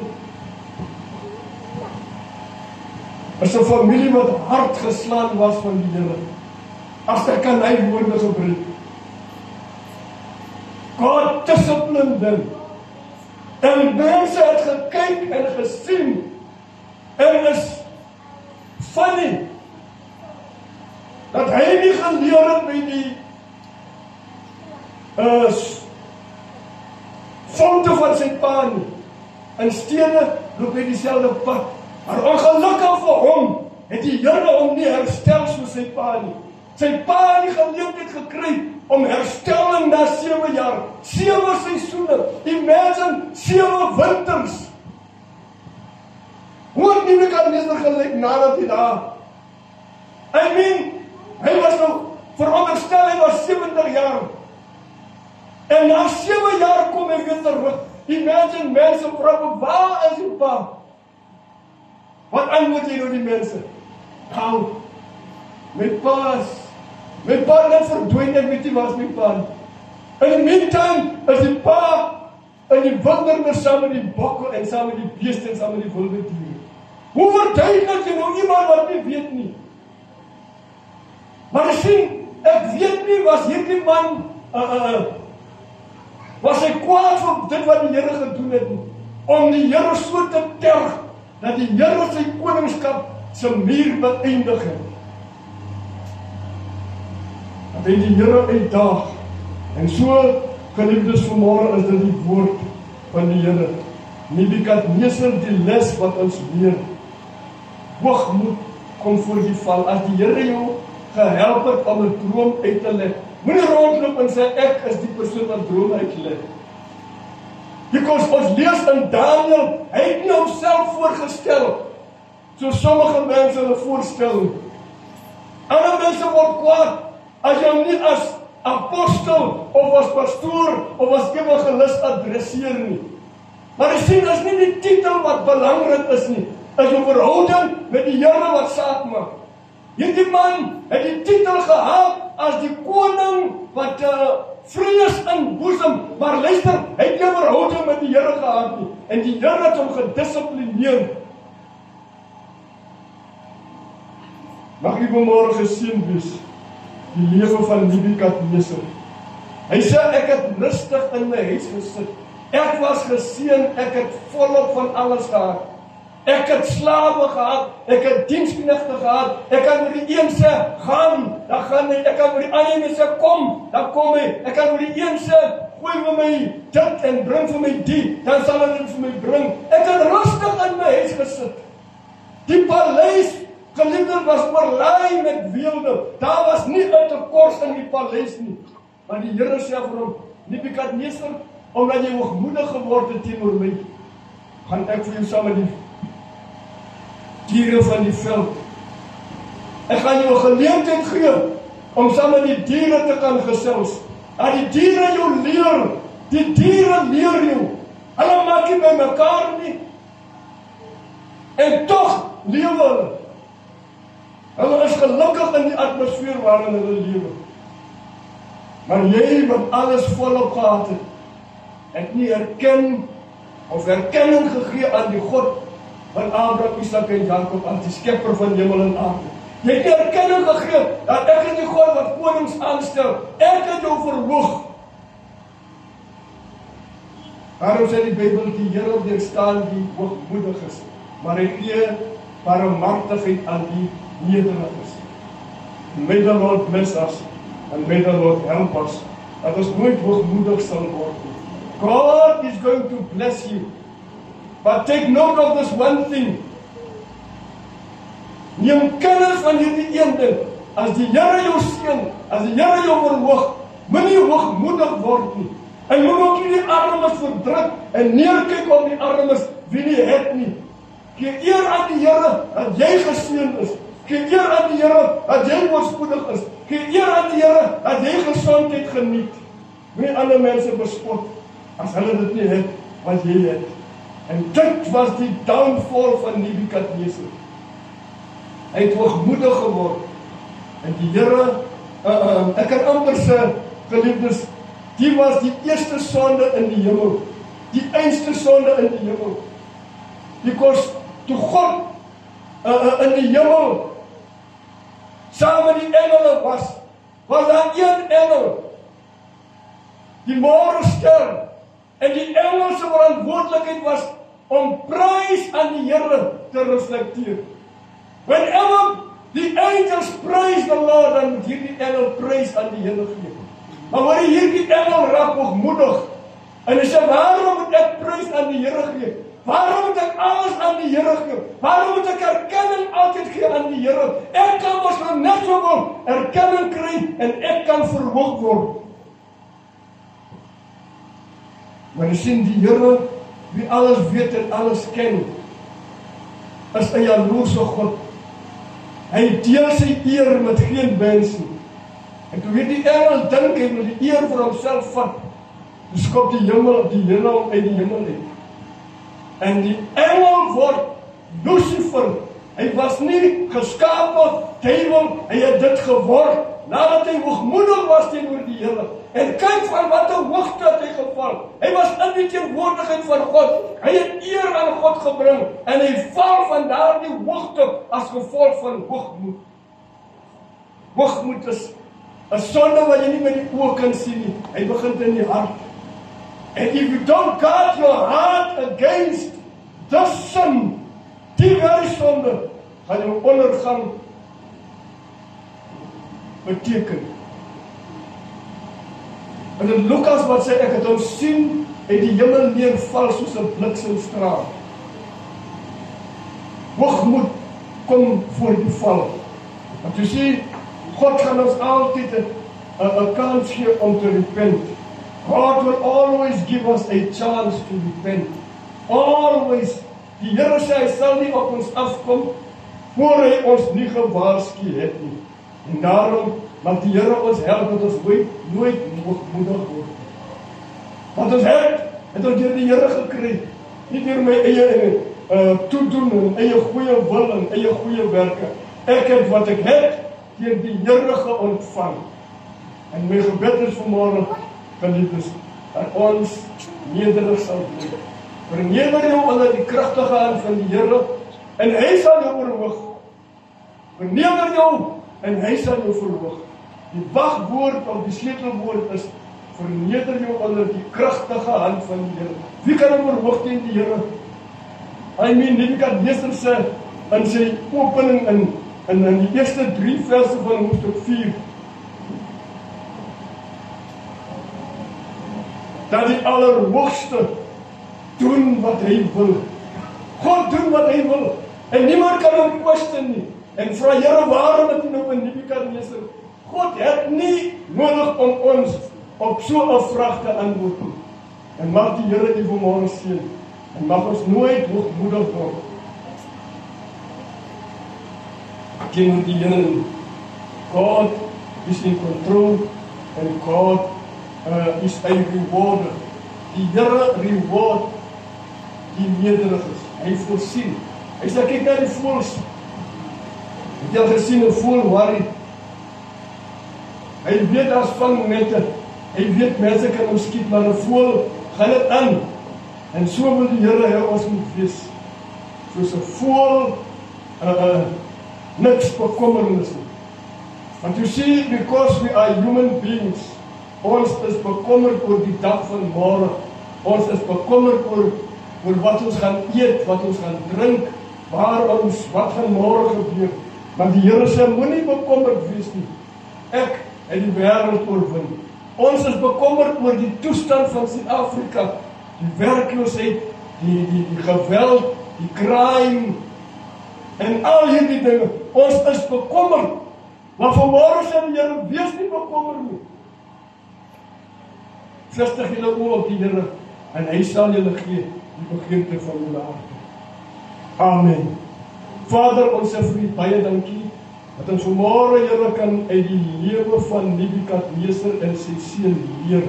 is 'n familie wat hard geslaan was van die Here. As ek kan hy woorde gebruik. God discipline them. En mense het gekyk en gesien, en is funny, dat hy nie geleer het by die fonte van sy pa nie. In stede loop hy dieselfde pad. Maar ongelukkig vir hom, het die Here hom nie herstel soos sy pa nie. Sy pa het die geleentheid gekry om herstelling na 7 jaar, 7 seisoene, imagine 7 winters. Hoe het Nebukadneser gelyk nadat hy daar? I mean, hy was nog veronderstel, hy was 70 jaar. En na 7 jaar kom hy weer terug. Imagine, mense vra, waar is die pa? Wat antwoord jy nou die mense? Nou, my pa net verdwyn, ek weet nie waar is my pa. In the meantime, is die pa in die wildernis saam met die bokke en saam met die beeste en saam met die wilde diere. Hoe verduidelik jy nou iemand wat nie weet nie? Maar sien, ek weet nie, was hierdie man was hy kwaad vir dit wat die Here gedoen het, om die Here so te terg, dat die Here sy koningskap se muur beëindig het. Dat hy die Here uitdaag, en so, geliefdes, vanmôre is dit die woord van die Here. Nebukadneser, die les wat ons leer, hoogmoed kom voor die val. As die Here jou gehelp het om 'n droom uit te leg, moenie rondloop en sê, ek is die persoon wat droom uitleg. Because ons lees in Daniel, hy het nie homself voorgestel, so sommige mense hulle voorstel. Ander mense word kwaad, as jy hom nie as apostel, of as pastoor, of as evangelis adresseer nie. Maar jy sien, is nie die titel wat belangrik is nie, is jou verhouding met die Here wat saak maak. Hierdie man het die titel gehad as die koning wat vrees in boesem, maar luister, hy het nie verhouding met die Here gehad nie, en die Here het hom gedissiplineer. Mag u vanmôre geseën wees, die lewe van Nebukadneser. Hy sê, ek het rustig in my huis gesit, ek was geseën, ek het volop van alles gehad. Ek het slawe gehad, ek het diensknegte gehad, ek kan vir die een sê, gaan, dan gaan hy, ek kan vir die ander sê, kom, dan kom hy, ek kan vir die een sê, gooi vir my dit en bring vir my die, dan sal hy dit vir my bring. Ek het rustig in my huis gesit. Die paleis, geliefdes, was oorlaai met weelde, daar was nie 'n tekort in die paleis nie. Maar die Here sê vir hom, Nebukadneser, omdat jy hoogmoedig geword het teenoor my, gaan ek vir jou saam met die diere van die veld. Ek gaan jou 'n geleentheid gee om saam met die diere te kan gesels. Dat die diere jou leer, die diere leer jou. Hulle maak nie by mekaar nie. En tog lewe hulle. Hulle is gelukkig in die atmosfeer waarin hulle lewe. Maar jy wat alles volop gehad het nie erken of erkenning gegee aan die God van Abraham, Isak en Jakob, as die skepper van hemel en aarde. Jy het erkenning gegee dat ek is die God wat konings aanstel. Ek het jou verhoog. Daarom sê die Bybel, die Here weerstaan die hoogmoediges, maar hy gee barmhartigheid aan die nederiges. May the Lord bless us, and may the Lord help us, dat ons nooit hoogmoedig sal word. God is going to bless you. But take note of this one thing. Neem kennis van hierdie een ding. As die Here jou seën, as die Here jou verhoog, moenie hoogmoedig word nie. En moet ook nie die armes verdruk en neerkyk op die armes wie nie het nie. Gee eer aan die Here dat jy geseën is. Gee eer aan die Here dat jy voorspoedig is. Gee eer aan die Here dat jy gesondheid geniet. Moenie ander mense bespot as hulle dit nie het wat jy het. En dit was die downfall van Nebukadneser. Hy het hoogmoedig geword. En die Here, ek kan amper sê, geliefdes, die was die eerste sonde in die hemel. Die einste sonde in die hemel. Because toe God in die hemel saam met die engele was daar een engel, die môrester, en die engel se verantwoordelikheid was om prys aan die Here te reflekteer. Whenever the angels praise the Lord, dan moet hierdie engel prys aan die Here gee. Maar wanneer hierdie engel raak hoogmoedig en hy sê, waarom moet ek prys aan die Here gee? Waarom moet ek alles aan die Here gee? Waarom moet ek erkenning altyd gee aan die Here? Ek kan mos nou net so wel erkenning kry en ek kan verhoog word. Maar jy sien die Here, wie alles weet en alles ken, is 'n jaloerse God. Hy deel sy eer met geen mens nie. En toe weet die engel dink hy wil die eer vir homself vat, dus skop die hemel uit die hemel uit. En die engel word Lucifer. Hy was nie geskape duiwel, hy het dit geword nadat hy hoogmoedig was teenoor die Here. En kyk van wat 'n hoogte het hy geval. Hy was in die teenwoordigheid van God. Hy het eer aan God gebring en hy val van daardie hoogte as gevolg van hoogmoed. Hoogmoed is 'n sonde wat jy nie met die oë kan sien nie. Hy begin in die hart. And if you don't guard your heart against this sin, die very sonde, gaan jou ondergang beteken. En in Lukas wat sê, ek het hom sien uit die hemel neerval soos 'n bliksemstraal. Hoogmoed kom voor die val. Want jy sien, God gaan ons altyd 'n kans gee om te repent. God will always give us a chance to repent. Always. Die Here sê hy sal nie op ons afkom voor hy ons nie gewaarsku het nie. En daarom laat die Here ons help dat ons nooit hoogmoedig word. Want ons het ons deur die Here gekry, nie deur my eie toedoen en eie goeie wil en eie goeie werke. Ek het wat ek het deur die Here geontvang. En my gebed is vanmôre, geliefdes, dat ons nederig sal bly. Verneder jou onder die kragtige hand van die Here en hy sal jou verhoog. Verneder jou en hy sal jou verhoog. Die wagwoord of die sleutelwoord is verneder jou onder die kragtige hand van die Here. Wie kan hom verhoog teen die Here? Nebukadneser sê in sy opening in die eerste 3 verse van hoofstuk 4 dat die Allerhoogste doen wat hy wil. God doen wat hy wil. En niemand kan hom question nie. En vra Here, waarom het hy nou in Nebukadneser? God het nie nodig om ons op so 'n vraag te antwoord nie. En mag die Here die vanmôre seën. En mag ons nooit hoogmoedig word. Teenoor die Here. God is in control and God is a rewarder. Die Here reward die nederiges. Hy voorsien. Hy sê kyk na die voëls. Het jy al gesien 'n voël worry? Hy weet as vangnette. Hy weet mense kan hom skiet, maar 'n voël gaan dit aan. En so wil die Here hê ons moet wees. Soos 'n voël niks bekommernis nie. Want you see, because we are human beings, ons is bekommerd oor die dag van môre. Ons is bekommerd oor wat ons gaan eet, wat ons gaan drink, wat gaan môre gebeur. Maar die Here sê, moenie bekommerd wees nie. Ek het die wêreld oorwin. Ons is bekommerd oor die toestand van Suid-Afrika, die werkloosheid, die geweld, die crime, en al hierdie dinge. Ons is bekommerd. Maar vanmôre sê die Here, wees nie bekommerd nie. Vestig julle oë op die Here, en hy sal julle gee die begeerte van julle harte. Amen. Vader, ons sê vir u baie dankie, dat ons vanmôre, Here, kan uit die lewe van Nebukadneser en sy seun leer.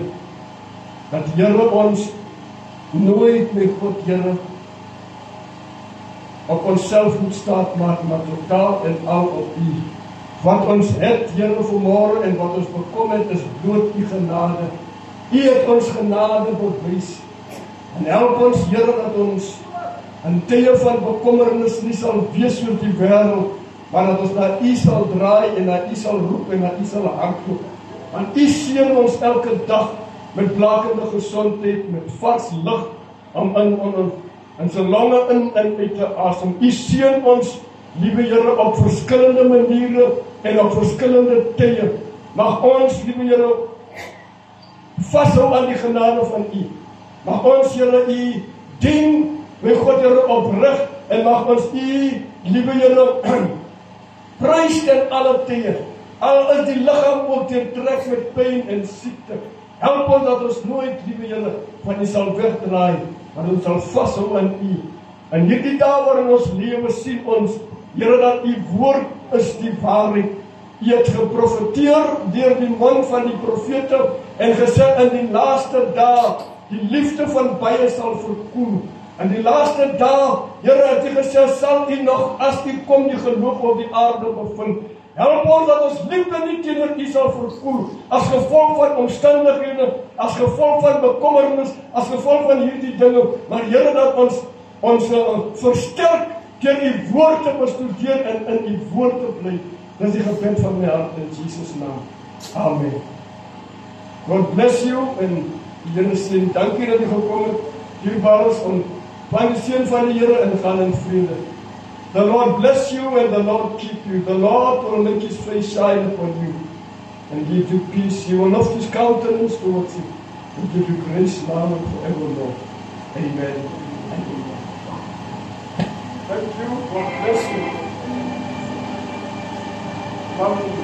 Dat Here ons nooit met God, Here, op onsself moet staat maak, maar totaal en al op u. Wat ons het, Here, vanmôre en wat ons bekom het, is bloot u genade. U het ons genade bewys. En help ons, Here, dat ons in tye van bekommernis nie sal wees oor die wêreld, maar dat ons na u sal draai en na u sal roep en na u sal hardloop. Want u seën ons elke dag met blakende gesondheid, met vars lug om in sy longe in en uit te asem. U seën ons, liewe Here, op verskillende maniere en op verskillende tye. Mag ons, liewe Here, vashou aan die genade van u. Mag ons, Here, u dien, my God, Here, oprig, en mag ons u, liewe Here, prys ten alle tye. Al is die liggaam ook deurtrek met pyn en siekte. Help ons dat ons nooit, liewe Here, van u sal wegdraai, maar ons sal vashou aan u. En hierdie dae waarin ons lewe sien ons, Here, dat u woord is die waarheid. U het geprofeteer deur die mond van die profete en gesê in die laaste dae die liefde van baie sal verkoel. In die laaste dae, Here, het u gesê, sal u nog as u kom die geloof op die aarde bevind. Help ons dat ons liefde nie teenoor u sal verkoel as gevolg van omstandighede, as gevolg van bekommernis, as gevolg van hierdie dinge, maar Here, dat ons versterk deur u woord te bestudeer en in u woord te bly. Dis die gebed van my hart in Jesus naam. Amen. God bless you en die Here sê dankie dat jy gekom het. Dierbares ontvang die seën van die Here en gaan in vrede. The Lord bless you and the Lord keep you. The Lord will make his face shine upon you and give you peace. He will lift his countenance towards you and give you grace now and forevermore. Amen. Amen. Thank you. God bless you.